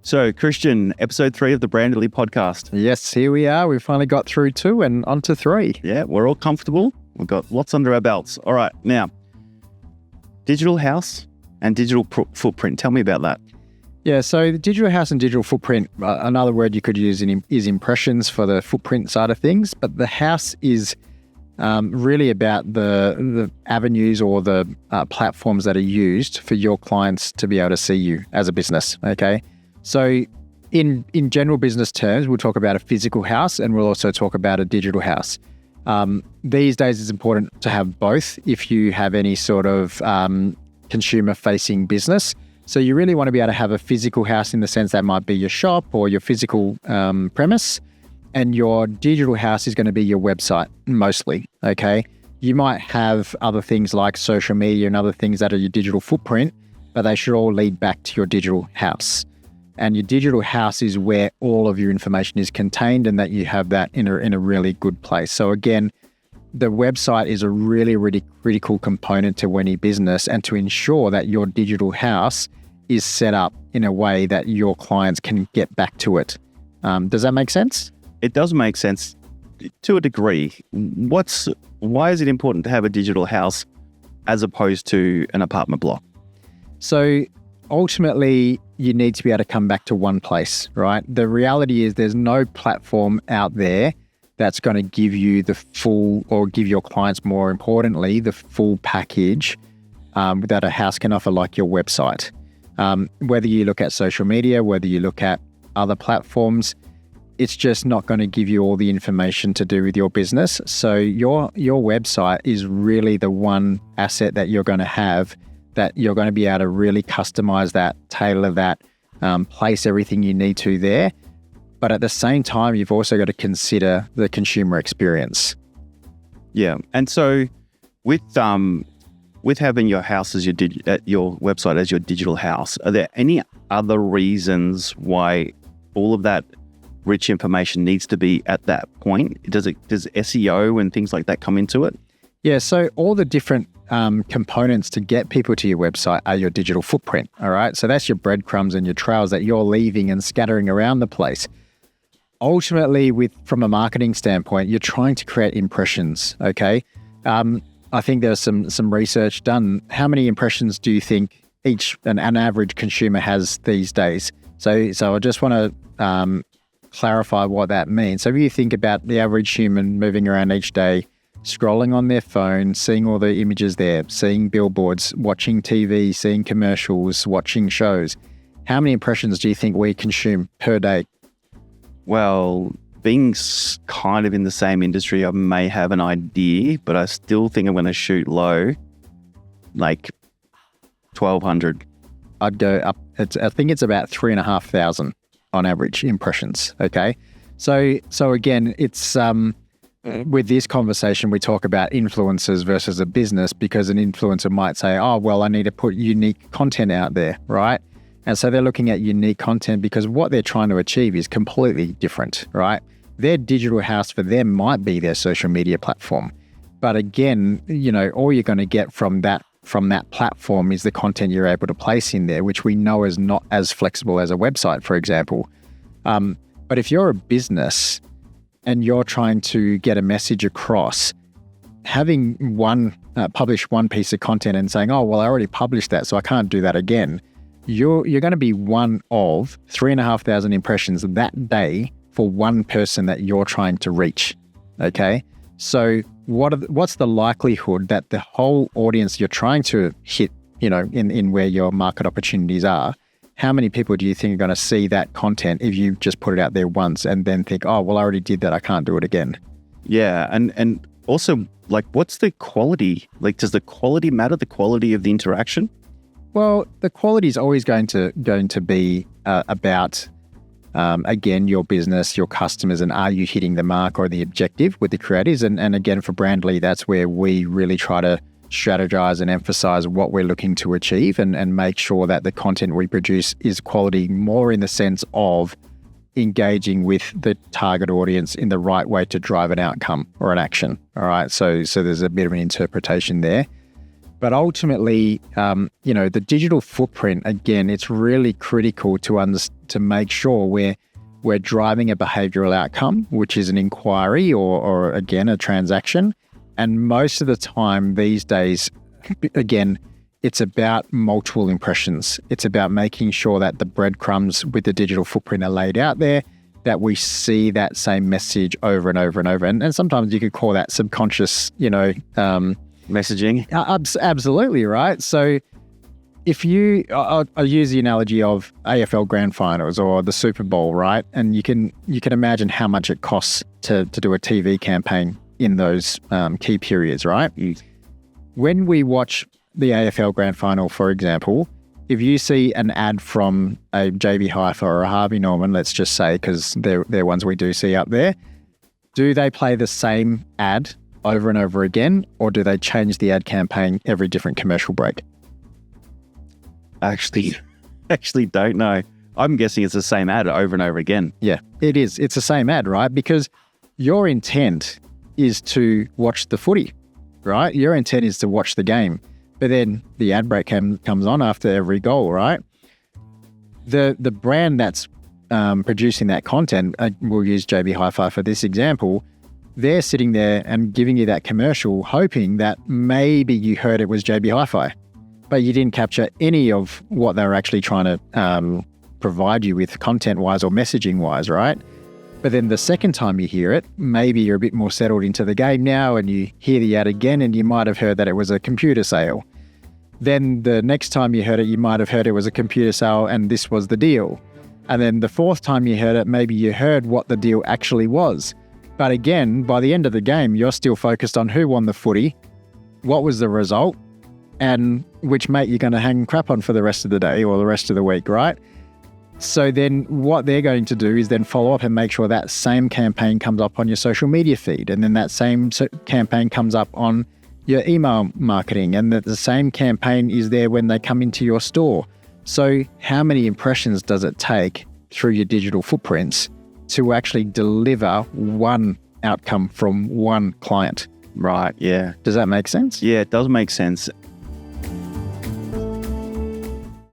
So, Christian, episode 3 of the Brandly podcast. Yes, here we are. We finally got through 2 and on to 3. Yeah, we're all comfortable. We've got lots under our belts. All right, now, digital house and digital footprint. Tell me about that. Yeah, so the digital house and digital footprint, another word you could use is impressions for the footprint side of things, but the house is really about the avenues or the platforms that are used for your clients to be able to see you as a business, okay? So in general business terms, we'll talk about a physical house and we'll also talk about a digital house. These days, it's important to have both if you have any sort of consumer-facing business. So you really want to be able to have a physical house in the sense that might be your shop or your physical premise, and your digital house is going to be your website mostly, okay? You might have other things like social media and other things that are your digital footprint, but they should all lead back to your digital house. And your digital house is where all of your information is contained and that you have that in a really good place. So again, the website is a really, really critical component to any business and to ensure that your digital house is set up in a way that your clients can get back to it. Does that make sense? It does make sense to a degree. Why is it important to have a digital house as opposed to an apartment block? So ultimately, you need to be able to come back to one place, right? The reality is there's no platform out there that's going to give you the full, or give your clients, more importantly, the full package that a house can offer, like your website. Whether you look at social media, whether you look at other platforms, it's just not going to give you all the information to do with your business. So your website is really the one asset that you're going to have, that you're going to be able to really customize that, tailor that, place everything you need to there. But at the same time, you've also got to consider the consumer experience. And so with having your house as your website as your digital house, are there any other reasons why all of that rich information needs to be at that point? Does SEO and things like that come into it? Yeah, so all the different components to get people to your website are your digital footprint, all right? So that's your breadcrumbs and your trails that you're leaving and scattering around the place. Ultimately, from a marketing standpoint, you're trying to create impressions, okay? I think there's some research done. How many impressions do you think an average consumer has these days? So I just want to clarify what that means. So if you think about the average human moving around each day, scrolling on their phone, seeing all the images there, seeing billboards, watching TV, seeing commercials, watching shows, how many impressions do you think we consume per day? Well, being kind of in the same industry, I may have an idea, but I still think I'm going to shoot low, like 1,200. I'd go up. I think it's about 3,500 on average impressions. Okay, so again, it's with this conversation, we talk about influencers versus a business, because an influencer might say, oh, well, I need to put unique content out there, right? And so they're looking at unique content because what they're trying to achieve is completely different, right? Their digital house for them might be their social media platform. But again, all you're going to get from that platform is the content you're able to place in there, which we know is not as flexible as a website, for example. But if you're a business and you're trying to get a message across, having publish one piece of content and saying, oh, well, I already published that, so I can't do that again. You're going to be one of 3,500 impressions that day for one person that you're trying to reach, okay? So what's the likelihood that the whole audience you're trying to hit, in where your market opportunities are, how many people do you think are going to see that content if you just put it out there once and then think, oh, well, I already did that, I can't do it again? Yeah, and also, like, what's the quality? Like, does the quality matter, the quality of the interaction? Well, the quality is always going to be about, again, your business, your customers, and are you hitting the mark or the objective with the creatives? And again, for Brandly, that's where we really try to strategize and emphasize what we're looking to achieve and make sure that the content we produce is quality, more in the sense of engaging with the target audience in the right way to drive an outcome or an action. All right. So there's a bit of an interpretation there. But ultimately, the digital footprint, again, it's really critical to make sure we're driving a behavioral outcome, which is an inquiry or again, a transaction. And most of the time these days, again, it's about multiple impressions. It's about making sure that the breadcrumbs with the digital footprint are laid out there, that we see that same message over and over and over. And sometimes you could call that subconscious, messaging. Absolutely, right? So if I'll use the analogy of AFL Grand Finals or the Super Bowl, right? And you can imagine how much it costs to do a TV campaign in those key periods, right? When we watch the AFL Grand Final, for example, if you see an ad from a JB Hi-Fi or a Harvey Norman, let's just say, because they're ones we do see up there, do they play the same ad over and over again, or do they change the ad campaign every different commercial break? Actually don't know. I'm guessing it's the same ad over and over again. Yeah, it is. It's the same ad, right? Because your intent is to watch the footy, right? Your intent is to watch the game. But then the ad break comes on after every goal, right? The brand that's producing that content, we'll use JB Hi-Fi for this example, they're sitting there and giving you that commercial hoping that maybe you heard it was JB Hi-Fi, but you didn't capture any of what they were actually trying to provide you with content-wise or messaging-wise, right? But then the second time you hear it, maybe you're a bit more settled into the game now and you hear the ad again and you might have heard that it was a computer sale. Then the next time you heard it, you might have heard it was a computer sale and this was the deal. And then the fourth time you heard it, maybe you heard what the deal actually was. But again, by the end of the game, you're still focused on who won the footy, what was the result, and which mate you're going to hang crap on for the rest of the day or the rest of the week, right? So then what they're going to do is then follow up and make sure that same campaign comes up on your social media feed. And then that same campaign comes up on your email marketing, and that the same campaign is there when they come into your store. So how many impressions does it take through your digital footprints to actually deliver one outcome from one client? Right, yeah. Does that make sense? Yeah, it does make sense.